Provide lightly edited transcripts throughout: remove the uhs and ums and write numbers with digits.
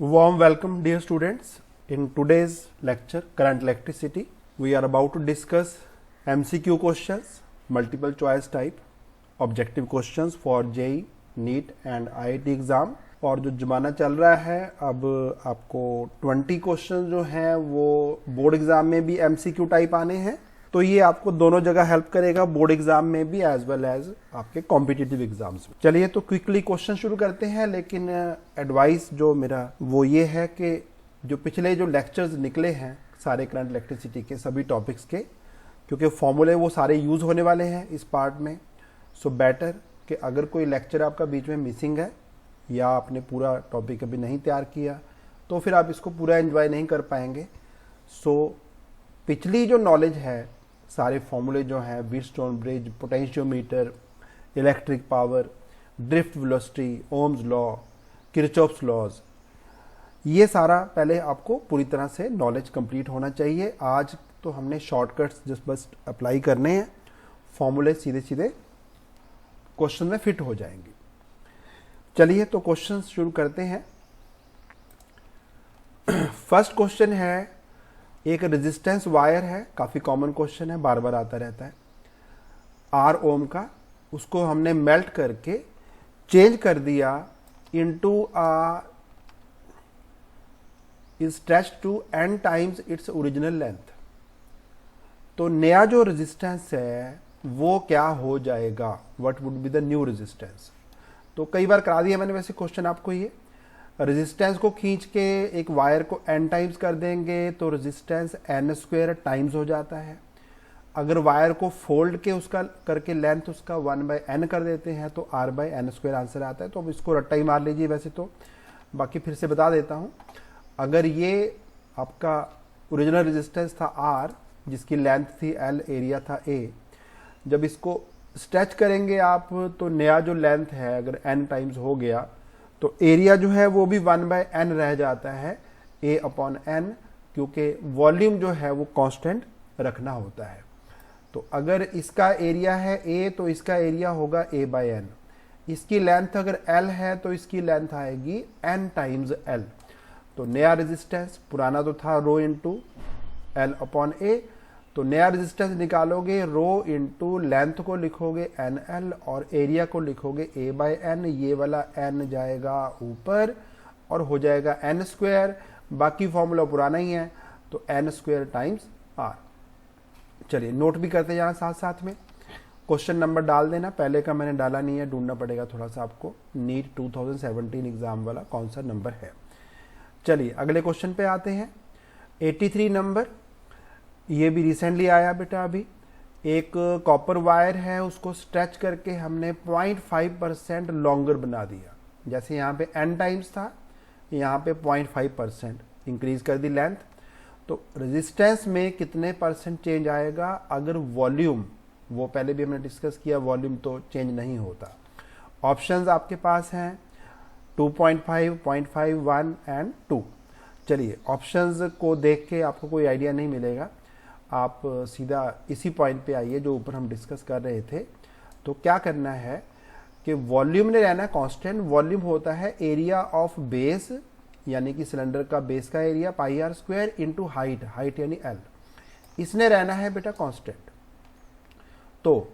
Warm welcome, dear students. In today's lecture, Current Electricity, we are about to discuss MCQ questions, multiple choice type, objective questions for JEE, NEET and IIT exam. और जो ज़माना चल रहा है, अब आपको 20 question जो हैं वो बोर्ड एग्ज़ाम में भी MCQ टाइप आने हैं, तो ये आपको दोनों जगह हेल्प करेगा, बोर्ड एग्जाम में भी एज वेल एज आपके कॉम्पिटिटिव एग्जाम्स में। चलिए तो क्विकली क्वेश्चन शुरू करते हैं, लेकिन एडवाइस जो मेरा वो ये है कि जो पिछले जो लेक्चर्स निकले हैं सारे करंट इलेक्ट्रिसिटी के सभी टॉपिक्स के, क्योंकि फॉर्मूले वो सारे यूज होने वाले हैं इस पार्ट में, सो बेटर कि अगर कोई लेक्चर आपका बीच में मिसिंग है या आपने पूरा टॉपिक अभी नहीं तैयार किया तो फिर आप इसको पूरा एंजॉय नहीं कर पाएंगे। सो पिछली जो नॉलेज है, सारे फॉर्मूले जो हैं, Wheatstone bridge, potentiometer, electric power, drift velocity, Ohm's law, Kirchhoff's laws, ये सारा पहले आपको पूरी तरह से नॉलेज कंप्लीट होना चाहिए। आज तो हमने शॉर्टकट्स जस्ट बस अप्लाई करने हैं, फॉर्मूले सीधे सीधे क्वेश्चन में फिट हो जाएंगे। चलिए तो क्वेश्चन शुरू करते हैं। फर्स्ट क्वेश्चन है, एक रेजिस्टेंस वायर है, काफ़ी कॉमन क्वेश्चन है, बार बार आता रहता है, R ओम का, उसको हमने मेल्ट करके चेंज कर दिया into is stretch to n times its original length. तो नया जो रेजिस्टेंस है वो क्या हो जाएगा, what would be the new resistance. तो कई बार करा दिया मैंने वैसे क्वेश्चन आपको। ये रेजिस्टेंस को खींच के एक वायर को n टाइम्स कर देंगे तो रेजिस्टेंस n स्क्वायर टाइम्स हो जाता है। अगर वायर को फोल्ड के उसका करके लेंथ उसका 1/n कर देते हैं तो r/n स्क्वायर आंसर आता है। तो अब इसको रट्टा ही मार लीजिए वैसे तो, बाकी फिर से बता देता हूँ। अगर ये आपका ओरिजिनल रेजिस्टेंस था r, जिसकी लेंथ थी l, एरिया था a, जब इसको स्ट्रेच करेंगे आप तो नया जो लेंथ है अगर n टाइम्स हो गया तो एरिया जो है वो भी 1/n रह जाता है, A/n, क्योंकि वॉल्यूम जो है वो कांस्टेंट रखना होता है। तो अगर इसका एरिया है A तो इसका एरिया होगा A/n। इसकी लेंथ अगर L है तो इसकी लेंथ आएगी n टाइम्स L। तो नया रेजिस्टेंस, पुराना तो था रो इंटू L/A, तो नया रेजिस्टेंस निकालोगे, रो इंटू लेंथ को लिखोगे NL और एरिया को लिखोगे A/n। ये वाला n जाएगा ऊपर और हो जाएगा n स्क्वायर, बाकी फॉर्मूला पुराना ही है तो n स्क्वायर टाइम्स r। चलिए नोट भी करते जाना साथ साथ में, क्वेश्चन नंबर डाल देना, पहले का मैंने डाला नहीं है, ढूंढना पड़ेगा थोड़ा सा आपको, नीट 2017 एग्जाम वाला कौन सा नंबर है। चलिए अगले क्वेश्चन पे आते हैं। 83 नंबर, ये भी रिसेंटली आया बेटा। अभी एक कॉपर वायर है, उसको स्ट्रेच करके हमने 0.5% लॉन्गर बना दिया। जैसे यहाँ पे n टाइम्स था, यहाँ पे 0.5% इंक्रीज कर दी लेंथ। तो रेजिस्टेंस में कितने परसेंट चेंज आएगा अगर वॉल्यूम, वो पहले भी हमने डिस्कस किया, वॉल्यूम तो चेंज नहीं होता। ऑप्शंस आपके पास हैं 2.5, 0.5, 1 एंड 2। चलिए ऑप्शंस को देख के आपको कोई आइडिया नहीं मिलेगा, आप सीधा इसी पॉइंट पे आइए जो ऊपर हम डिस्कस कर रहे थे। तो क्या करना है कि वॉल्यूम ने रहना कांस्टेंट। वॉल्यूम होता है एरिया ऑफ बेस, यानी कि सिलेंडर का बेस का area πr² into height, height यानी L, इसने रहना है बेटा कांस्टेंट। तो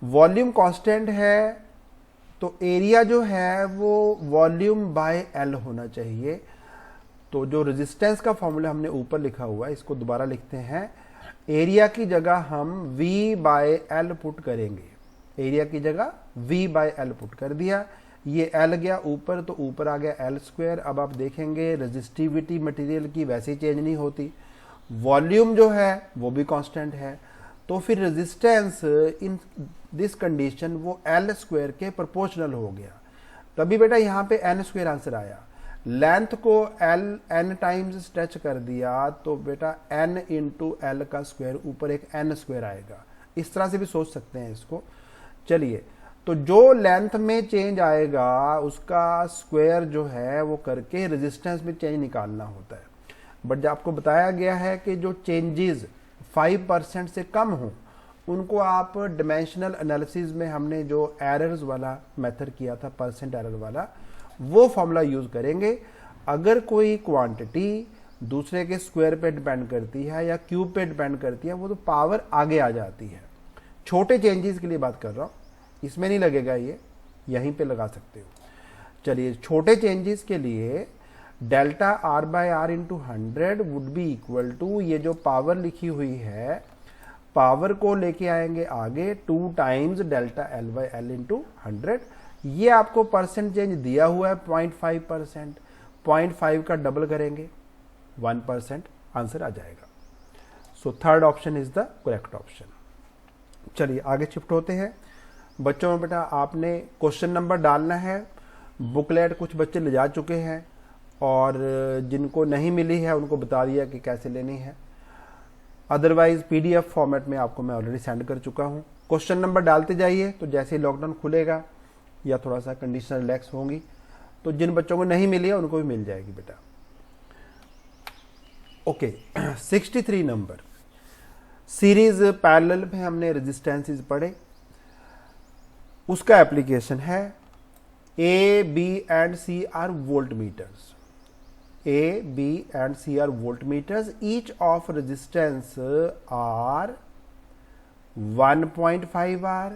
वॉल्यूम कांस्टेंट है तो एरिया जो है वो वॉल्यूम बाय L होना चाहिए। तो जो रेजिस्टेंस का फॉर्मूला हमने ऊपर लिखा हुआ है, इसको दोबारा लिखते हैं। एरिया की जगह हम V/L पुट करेंगे, एरिया की जगह V/L पुट कर दिया, ये L गया ऊपर तो ऊपर आ गया L स्क्वायर। अब आप देखेंगे रेजिस्टिविटी मटेरियल की वैसे ही चेंज नहीं होती, वॉल्यूम जो है वो भी कांस्टेंट है, तो फिर रेजिस्टेंस इन दिस कंडीशन वो L स्क्वायर के प्रोपोर्शनल हो गया। तभी बेटा यहाँ पे n स्क्वायर आंसर आया। लेंथ को n टाइम्स स्ट्रेच कर दिया तो बेटा n इंटू L का स्क्वायर, ऊपर एक n स्क्वायर आएगा। इस तरह से भी सोच सकते हैं इसको। चलिए तो जो लेंथ में चेंज आएगा उसका स्क्वायर जो है वो करके रेजिस्टेंस में चेंज निकालना होता है। बट जब आपको बताया गया है कि जो चेंजेस 5% से कम हो उनको आप डिमेंशनल एनालिसिस में हमने जो एरर्स वाला मेथड किया था, परसेंट एरर वाला, वो फॉर्मूला यूज करेंगे। अगर कोई क्वांटिटी दूसरे के स्क्वायर पे डिपेंड करती है या क्यूब पे डिपेंड करती है, वो तो पावर आगे आ जाती है। छोटे चेंजेस के लिए बात कर रहा हूँ, इसमें नहीं लगेगा, ये यहीं पे लगा सकते हो। चलिए, छोटे चेंजेस के लिए delta R by R into 100 would be equal to, ये जो पावर लिखी हुई है, पावर को लेके आएंगे आगे 2 times delta L by L into 100। ये आपको परसेंट चेंज दिया हुआ है 0.5%, 0.5 का डबल करेंगे 1%, आंसर आ जाएगा। So third option is the correct option. चलिए आगे शिफ्ट होते हैं। बच्चों में बेटा आपने क्वेश्चन नंबर डालना है। बुकलेट कुछ बच्चे ले जा चुके हैं और जिनको नहीं मिली है उनको बता दिया कि कैसे लेनी है। अदरवाइज पीडीएफ फॉर्मेट में आपको मैं ऑलरेडी सेंड कर चुका हूँ। क्वेश्चन नंबर डालते जाइए, तो जैसे ही लॉकडाउन खुलेगा या थोड़ा सा कंडीशन रिलैक्स होंगी तो जिन बच्चों को नहीं मिली है उनको भी मिल जाएगी बेटा। ओके 63 नंबर, सीरीज पैरेलल में हमने रेजिस्टेंसेस पढ़े, उसका एप्लीकेशन है A B and C are volt meters. A, B and C are voltmeters. Each of resistance are 1.5 R,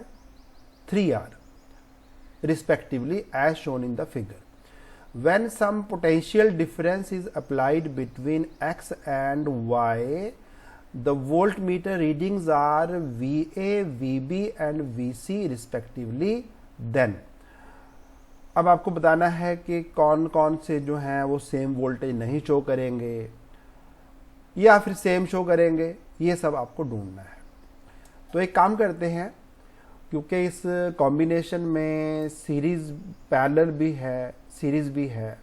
3 R respectively as shown in the figure. When some potential difference is applied between X and Y, the voltmeter readings are VA, VB and VC respectively. Then अब आपको बताना है कि कौन कौन से जो हैं वो सेम वोल्टेज नहीं शो करेंगे या फिर सेम शो करेंगे, ये सब आपको ढूंढना है। तो एक काम करते हैं, क्योंकि इस कॉम्बिनेशन में सीरीज पैरेलल भी है, सीरीज भी है,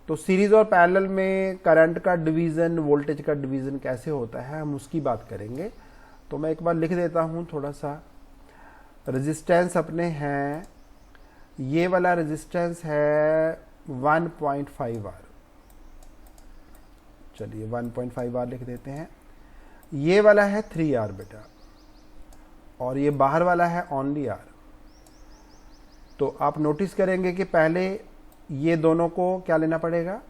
तो सीरीज और पैरेलल में करंट का डिवीज़न, वोल्टेज का डिवीज़न कैसे होता है हम उसकी बात करेंगे। तो मैं एक बार लिख देता हूँ थोड़ा सा। रेजिस्टेंस अपने हैं, ये वाला रेजिस्टेंस है 1.5 आर, चलिए 1.5 आर लिख देते हैं। ये वाला है 3 आर बेटा, और ये बाहर वाला है ओनली आर। तो आप नोटिस करेंगे कि पहले ये दोनों को क्या लेना पड़ेगा,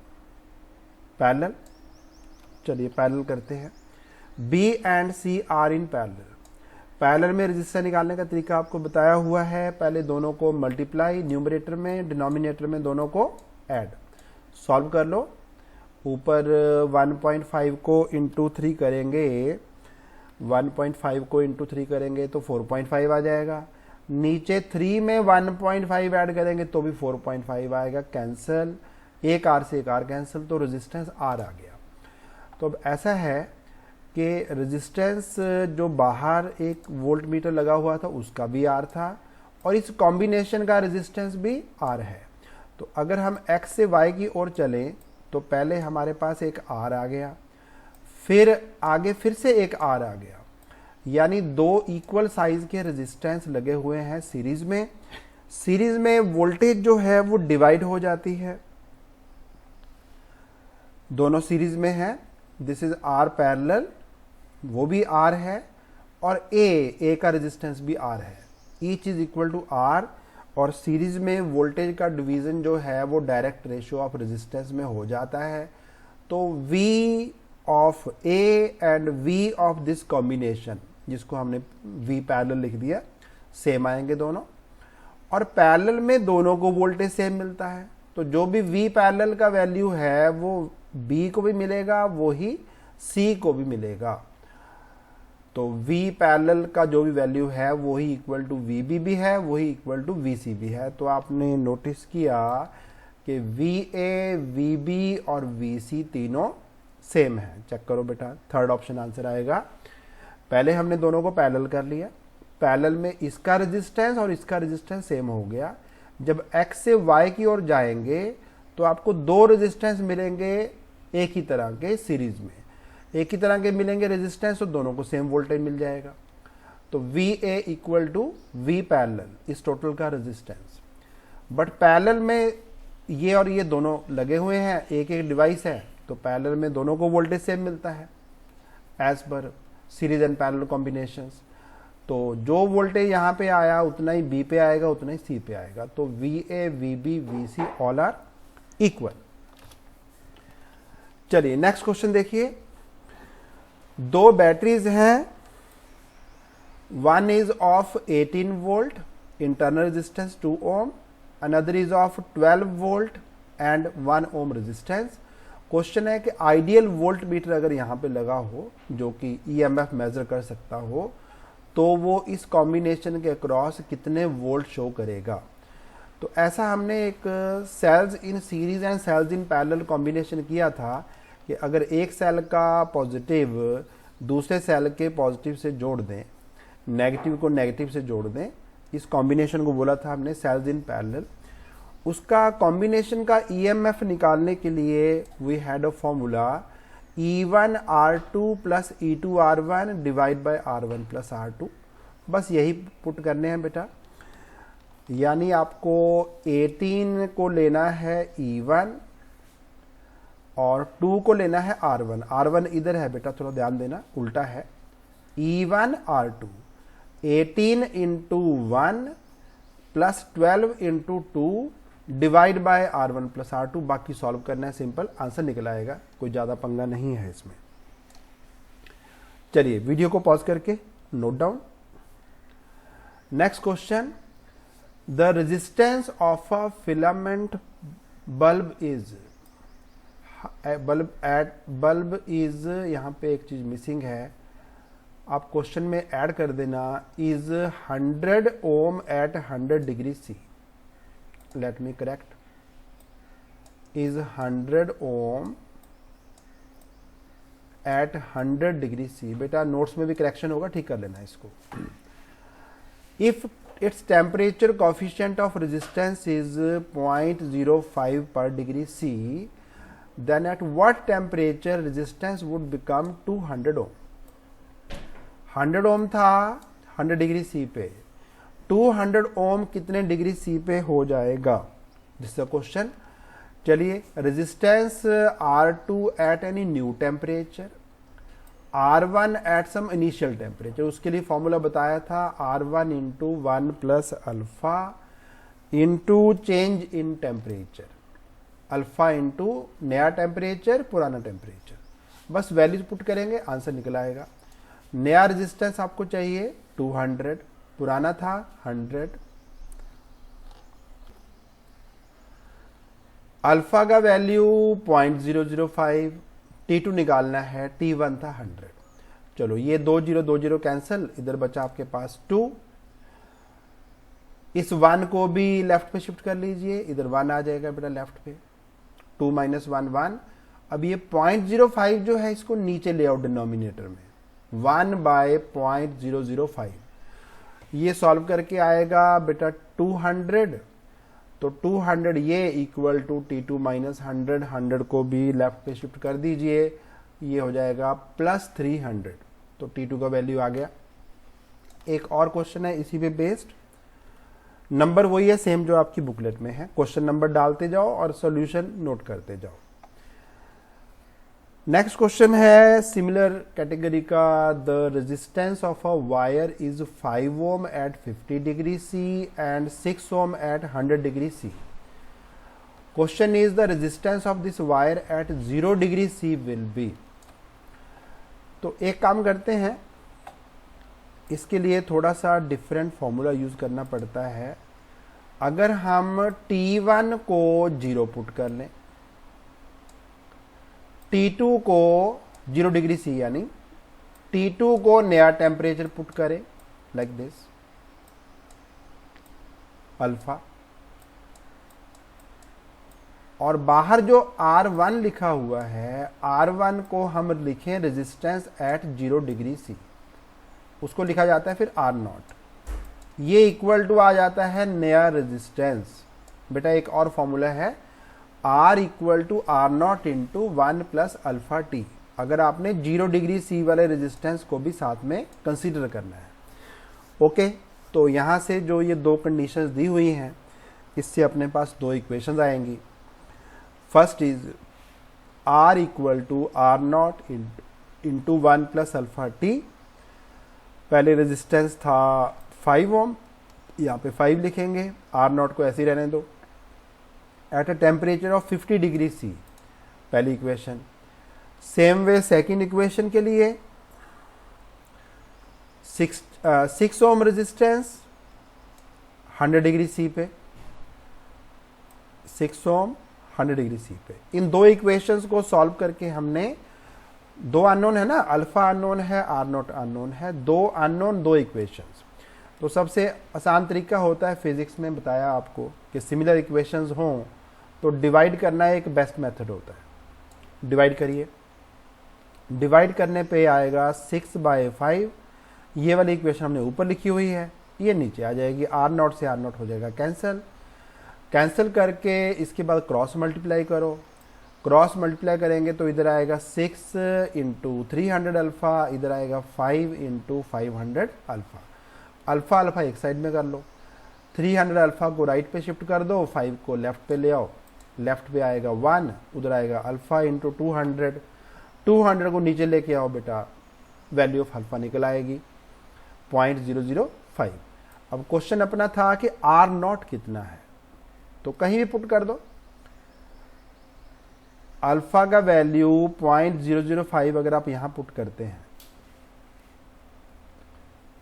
पैरेलल। चलिए पैरेलल करते हैं। B and C are in parallel. Parallel में रेजिस्टेंस निकालने का तरीका आपको बताया हुआ है। पहले दोनों को मल्टीप्लाई, न्यूमरेटर में, डिनोमिनेटर में दोनों को ऐड। सॉल्व कर लो। ऊपर 1.5 को इंटू 3 करेंगे, 1.5 को इंटू 3 करेंगे तो 4.5 आ जाएगा। नीचे 3 में 1.5 ऐड करेंगे तो भी 4.5 आएगा। कैंसल, एक आर से एक आर कैंसिल, तो रेजिस्टेंस आर आ गया। तो अब ऐसा है कि रेजिस्टेंस जो बाहर एक वोल्ट मीटर लगा हुआ था उसका भी आर था, और इस कॉम्बिनेशन का रेजिस्टेंस भी आर है। तो अगर हम एक्स से वाई की ओर चलें तो पहले हमारे पास एक आर आ गया, फिर आगे फिर से एक आर आ गया, यानी 2 इक्वल साइज के रेजिस्टेंस लगे हुए हैं सीरीज में। सीरीज में वोल्टेज जो है वो डिवाइड हो जाती है, दोनों सीरीज में है। दिस इज आर पैरेलल, वो भी आर है, और ए का रेजिस्टेंस भी आर है। Each is equal to R, और सीरीज में वोल्टेज का डिवीजन जो है वो डायरेक्ट रेशियो ऑफ रेजिस्टेंस में हो जाता है। तो V of A and V of this combination, जिसको हमने V पैरेलल लिख दिया, सेम आएंगे दोनों। और पैरेलल में दोनों को वोल्टेज सेम मिलता है, तो जो भी V पैरेलल का वैल्यू है वो B को भी मिलेगा, वो ही C को भी मिलेगा। तो V पैरेलल का जो भी वैल्यू है वही इक्वल टू VB भी है, वही इक्वल टू VC भी है। तो आपने नोटिस किया कि VA, VB और VC तीनों सेम है। चेक करो बेटा, थर्ड ऑप्शन आंसर आएगा। पहले हमने दोनों को पैरेलल कर लिया, पैरेलल में इसका रेजिस्टेंस और इसका रेजिस्टेंस सेम हो गया। जब X से Y की ओर जाएंगे तो आपको 2 रेजिस्टेंस मिलेंगे एक ही तरह के सीरीज में, एक ही तरह के मिलेंगे रेजिस्टेंस, तो दोनों को सेम वोल्टेज मिल जाएगा। तो VA equal to V parallel, इस टोटल का रेजिस्टेंस। बट पैरेलल में ये और ये दोनों लगे हुए हैं, एक एक डिवाइस है, तो पैरेलल में दोनों को वोल्टेज सेम मिलता है as per series and parallel combinations. तो जो वोल्टेज यहाँ पे आया उतना ही B पे आएगा, उतना ही C पे आएगा। तो VA, VB, VC all are equal. चलिए नेक्स्ट क्वेश्चन देखिए, दो बैटरीज हैं, one is of 18 volt internal resistance 2 ohm, another is of 12 volt and 1 ohm resistance. Question है कि आइडियल वोल्ट मीटर अगर यहां पे लगा हो जो कि ईएमएफ मेजर कर सकता हो, तो वो इस कॉम्बिनेशन के अक्रॉस कितने वोल्ट शो करेगा। तो ऐसा हमने एक cells in series and cells in parallel combination किया था कि अगर एक सेल का पॉजिटिव दूसरे सेल के पॉजिटिव से जोड़ दें, नेगेटिव को नेगेटिव से जोड़ दें, इस कॉम्बिनेशन को बोला था हमने सेल्स इन पैरेलल। उसका कॉम्बिनेशन का ईएमएफ निकालने के लिए we had a formula E1 R2 plus E2 R1 divide by R1 plus R2। बस यही पुट करने हैं बेटा, यानी आपको 18 को लेना है E1 और 2 को लेना है R1। R1 इधर है बेटा, थोड़ा ध्यान देना, उल्टा है। E1 R2 18 into 1 plus 12 into 2 divide by R1 plus R2। बाकी सॉल्व करना है, सिंपल आंसर निकल आएगा, कोई ज्यादा पंगा नहीं है इसमें। चलिए वीडियो को पॉज करके note down. Next question, the resistance of a filament bulb is, bulb is, यहां पे एक चीज मिसिंग है, आप क्वेश्चन में ऐड कर देना, is 100 ohm at 100 degree C. Let me correct, is 100 ohm at 100 degree C. बेटा नोट्स में भी करेक्शन होगा, ठीक कर लेना इसको। If its temperature coefficient of resistance is 0.05 per degree C, then at what temperature resistance would become 200 ohm? 100 ओम था 100 degree सी पे, 200 ओम कितने डिग्री सी पे हो जाएगा, दिस इज द क्वेश्चन। चलिए, resistance R2 at any new temperature, R1 at some initial temperature, उसके लिए formula बताया था R1 into 1 plus alpha into change in temperature, alpha into नया टेम्परेचर पुराना टेम्परेचर। बस वैल्यूज पुट करेंगे, आंसर निकल आएगा। नया रेजिस्टेंस आपको चाहिए 200, पुराना था 100, अल्फा का वैल्यू 0.005, T2 निकालना है, T1 था 100। चलो ये 20 कैंसिल, इधर बचा आपके पास 2, इस 1 को भी लेफ्ट पे शिफ्ट कर लीजिए, इधर 1 आ जाएगा बेटा लेफ्ट पे, 2 माइनस 1 1। अब ये 0.05 जो है इसको नीचे ले आओ डिनोमिनेटर में, 1 बाय 0.005, ये सॉल्व करके आएगा बेटा 200। तो 200 ये इक्वल टू T2 माइनस 100, 100 को भी लेफ्ट पे शिफ्ट कर दीजिए, ये हो जाएगा प्लस 300। तो T2 का वैल्यू आ गया। एक और क्वेश्चन है इसी पे बेस्ड, नंबर वही है सेम जो आपकी बुकलेट में है, क्वेश्चन नंबर डालते जाओ और सॉल्यूशन नोट करते जाओ। नेक्स्ट क्वेश्चन है सिमिलर कैटेगरी का, the resistance of a wire is 5 ohm at 50 degree C and 6 ohm at 100 degree C. Question is the resistance of this wire at 0 degree C will be. तो एक काम करते हैं, इसके लिए थोड़ा सा डिफरेंट फॉर्मूला यूज करना पड़ता है। अगर हम T1 को 0 पुट कर लें, T2 को 0 डिग्री सी यानी T2 को नया टेम्परेचर पुट करें लाइक दिस, अल्फा, और बाहर जो R1 लिखा हुआ है, R1 को हम लिखें रेजिस्टेंस एट 0 डिग्री सी, उसको लिखा जाता है फिर R0, ये इक्वल टू आ जाता है नया रेजिस्टेंस। बेटा एक और फॉर्मूला है, R equal to R0 into 1 plus alpha T. अगर आपने 0 डिग्री सी वाले रेजिस्टेंस को भी साथ में कंसीडर करना है। ओके, तो यहां से जो ये दो कंडीशंस दी हुई हैं, इससे अपने पास दो इक्वेशंस आएंगी। First is R equal to R0 into 1 plus alpha T. पहले रेजिस्टेंस था 5 ओम, यहाँ पे 5 लिखेंगे, R0 को ऐसे ही रहने दो, at a temperature of 50 degree C, पहली equation. Same way second equation के लिए 6 ओम रेजिस्टेंस 100 डिग्री सी पे, 6 ओम 100 डिग्री सी पे। इन दो इक्वेशंस को सॉल्व करके हमने, दो अननोन है ना, अल्फा अननोन है, आर नॉट अननोन है, दो अननोन दो इक्वेशंस। तो सबसे आसान तरीका होता है, फिजिक्स में बताया आपको कि सिमिलर इक्वेशंस हों तो डिवाइड करना एक बेस्ट मेथड होता है। डिवाइड करिए, डिवाइड करने पे आएगा 6/5। ये वाली इक्वेशन हमने ऊपर लिखी हुई है, ये नीचे आ जाएगी। आर नॉट से आर नॉट हो जाएगा कैंसिल, कैंसिल करके इसके बाद क्रॉस मल्टीप्लाई करो। क्रॉस मल्टीप्लाई करेंगे तो इधर आएगा 6 × 300 अल्फा, इधर आएगा 5 × 500 अल्फा। अल्फा अल्फा एक साइड में कर लो, 300 अल्फा को राइट पे शिफ्ट कर दो, 5 को लेफ्ट पे ले आओ। लेफ्ट पे आएगा 1, उधर आएगा अल्फा × 200, 200 को नीचे लेके आओ बेटा, वैल्यू ऑफ अल्फा निकल आएगी 0.005। अब क्वेश्चन अपना था कि आर नॉट कितना है, तो कहीं भी पुट कर दो। अल्फा का वैल्यू 0.005 अगर आप यहां पुट करते हैं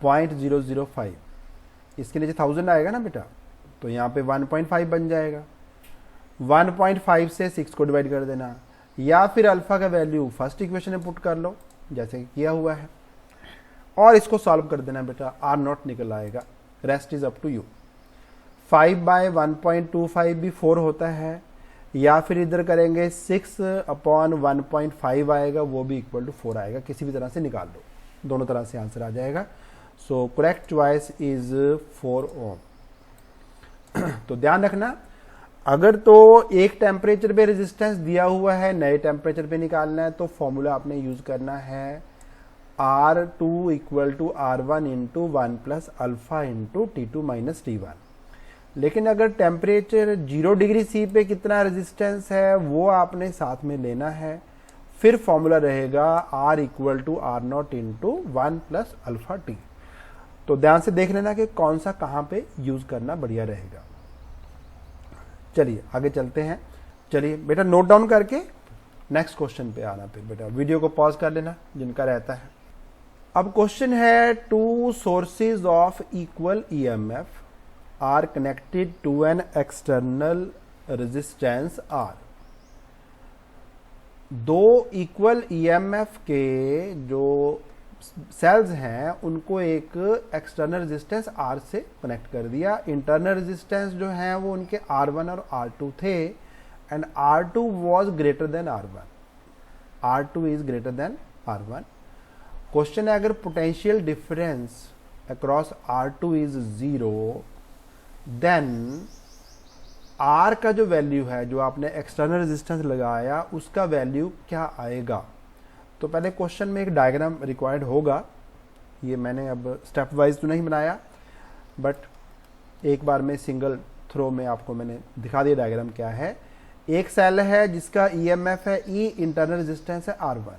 0.005, इसके नीचे 1000 आएगा ना बेटा, तो यहां पे 1.5 बन जाएगा। 1.5 से 6 को डिवाइड कर देना, या फिर अल्फा का वैल्यू फर्स्ट इक्वेशन में पुट कर लो जैसे कि किया हुआ है, और इसको सॉल्व कर देना बेटा, आर नॉट निकल आएगा। Rest is up to you. 5/1.25 भी 4 होता है, या फिर इधर करेंगे 6/1.5 आएगा, वो भी इक्वल टू 4 आएगा। किसी भी तरह से निकाल लो, दोनों तरह से आंसर आ जाएगा। सो करेक्ट चॉइस इज 4 ओम। तो ध्यान रखना, अगर तो एक टेम्परेचर पे रेजिस्टेंस दिया हुआ है, नए टेम्परेचर पे निकालना है, तो फॉर्मूला आपने यूज करना है R2 = R1 × 1 + alpha × T2 - T1। लेकिन अगर टेम्परेचर 0 डिग्री सी पे कितना रेजिस्टेंस है वो आपने साथ में लेना है, फिर फॉर्मूला रहेगा R = R0 × 1 + अल्फा T। तो ध्यान से देख लेना कि कौन सा कहां पे यूज करना बढ़िया रहेगा। चलिए आगे चलते हैं। चलिए बेटा नोट डाउन करके नेक्स्ट क्वेश्चन पे आना, फिर बेटा वीडियो को पॉज कर लेना जिनका रहता है। अब क्वेश्चन है, 2 sources of equal EMF are connected to an external resistance R। दो इक्वल EMF के जो सेल्स हैं उनको एक एक्सटर्नल रेजिस्टेंस R से कनेक्ट कर दिया। इंटरनल रेजिस्टेंस जो है वो उनके R1 और R2 थे, and R2 was greater than R1। R2 is greater than R1। Question है, अगर potential difference across R2 is 0, then R का जो वैल्यू है, जो आपने एक्सटर्नल रेजिस्टेंस लगाया, उसका वैल्यू क्या आएगा। तो पहले क्वेश्चन में एक डायग्राम रिक्वायर्ड होगा। ये मैंने अब स्टेप वाइज तो नहीं बनाया, बट एक बार में सिंगल थ्रो में आपको मैंने दिखा दिया डायग्राम क्या है। एक सेल है जिसका EMF है E, इंटरनल रेजिस्टेंस है R1।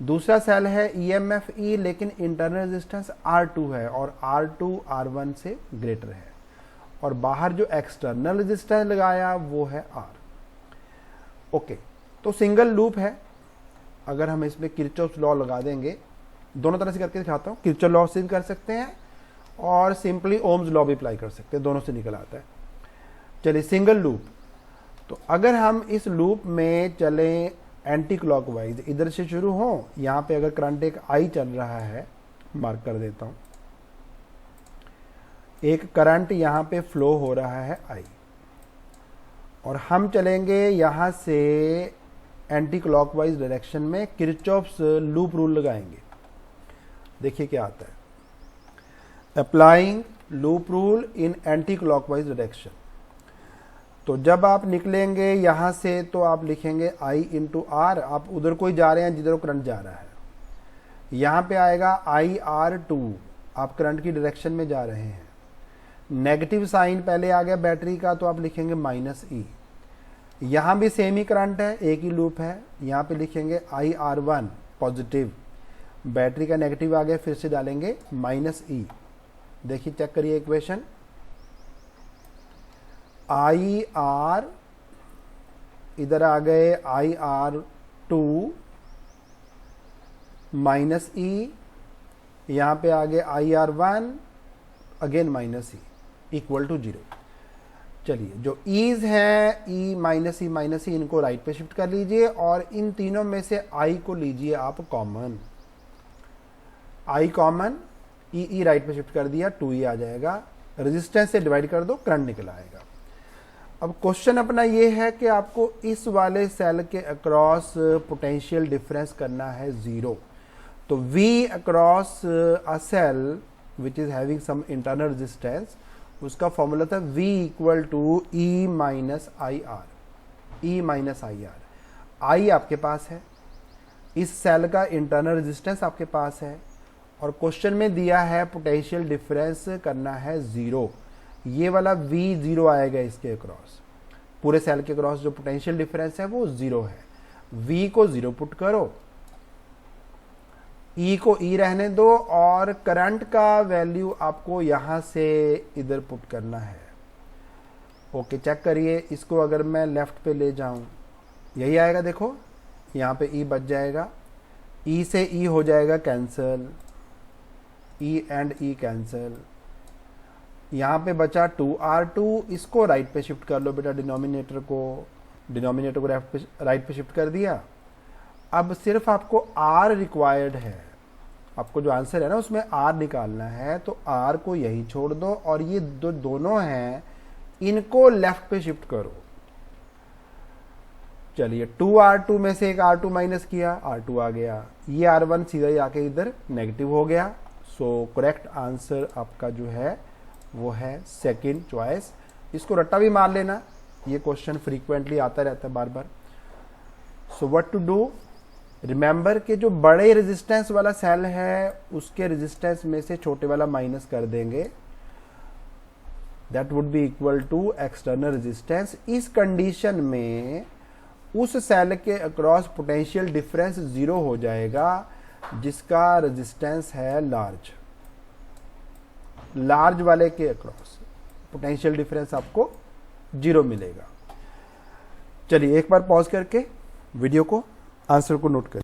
दूसरा सेल है EMF E, लेकिन इंटरनल रेजिस्टेंस R2 है, और R2 R1 से ग्रेटर है, और बाहर जो एक्सटर्नल रेजिस्टेंस लगाया वो है R। ओके, तो सिंगल लूप है। अगर हम इसमें किरचॉफ लॉ लगा देंगे, दोनों तरह से करके दिखाता हूं, किरचॉफ लॉ से भी कर सकते हैं और सिंपली ओम्स लॉ भी अप्लाई कर सकते हैं, दोनों से निकल आता है। चलिए सिंगल लूप, तो अगर हम इस लूप में चलें एंटी क्लॉकवाइज, इधर से शुरू हो, यहां पे अगर करंट एक I चल रहा है, मार्क कर देता हूं, एक करंट यहां पे फ्लो हो रहा है I, और हम चलेंगे यहां से एंटी क्लॉकवाइज डायरेक्शन में, किरचॉफ्स लूप रूल लगाएंगे। देखिए क्या आता है, applying loop rule in anti clockwise direction. तो जब आप निकलेंगे यहां से तो आप लिखेंगे I × R, आप उधर कोई जा रहे हैं जिधर करंट जा रहा है, यहां पे आएगा IR2, आप करंट की डायरेक्शन में जा रहे हैं। नेगेटिव साइन पहले आ गया बैटरी का, तो आप लिखेंगे -E। यहां भी सेम ही करंट है, एक ही लूप है, यहां पे लिखेंगे IR1 पॉजिटिव, बैटरी का नेगेटिव आ गया, फिर से डालेंगे -E। देखिए चेक करिए इक्वेशन, IR इधर आ गए IR2 माइनस ई, यहाँ पे आगे IR1 again minus E equal to 0। चलिए जो ईज है ई माइनस ई इनको राइट पे शिफ्ट कर लीजिए और इन तीनों में से आई को लीजिए आप कॉमन। आई कॉमन, ई राइट पे शिफ्ट कर दिया, 2e आ जाएगा। रेजिस्टेंस से डिवाइड कर दो, करंट निकल आएगा। अब क्वेश्चन अपना ये है कि आपको इस वाले सेल के अक्रॉस पोटेंशियल डिफरेंस करना है 0। तो V across a cell which is having some internal resistance, उसका फॉर्मूला था V equal to E minus I R. E minus I R, I आपके पास है, इस सेल का इंटरनल रेजिस्टेंस आपके पास है, और क्वेश्चन में दिया है पोटेंशियल डिफरेंस करना है 0। ये वाला V 0 आएगा इसके अक्रॉस, पूरे सेल के अक्रॉस जो पोटेंशियल डिफरेंस है वो 0 है। V को 0 पुट करो, E को E रहने दो, और करंट का वैल्यू आपको यहां से इधर पुट करना है। ओके, चेक करिए, इसको अगर मैं लेफ्ट पे ले जाऊं यही आएगा, देखो यहां पे E बच जाएगा, E से E हो जाएगा cancel, E and E cancel, यहां पे बचा 2R2, इसको राइट पे शिफ्ट कर लो बेटा, डिनोमिनेटर को राइट पे शिफ्ट कर दिया। अब सिर्फ आपको R रिक्वायर्ड है, आपको जो आंसर है ना उसमें R निकालना है, तो R को यही छोड़ दो और ये दोनों हैं इनको लेफ्ट पे शिफ्ट करो। चलिए 2R2 में से एक R2 माइनस किया, R2 आ गया, ये R1 सीधा ही आके इधर नेगेटिव हो गया। सो करेक्ट आंसर आपका जो है वो है सेकंड चॉइस। इसको रट्टा भी मार लेना, ये क्वेश्चन फ्रीक्वेंटली आता रहता है बार बार। So what to do, remember कि जो बड़े रेजिस्टेंस वाला सेल है उसके रेजिस्टेंस में से छोटे वाला माइनस कर देंगे, that would be equal to external resistance. इस कंडीशन में उस सेल के अक्रॉस पोटेंशियल डिफरेंस 0 हो जाएगा जिसका रेजिस्टेंस है लार्ज वाले के अक्रॉस पोटेंशियल डिफरेंस आपको 0 मिलेगा। चलिए एक बार पॉज करके वीडियो को आंसर को नोट करें।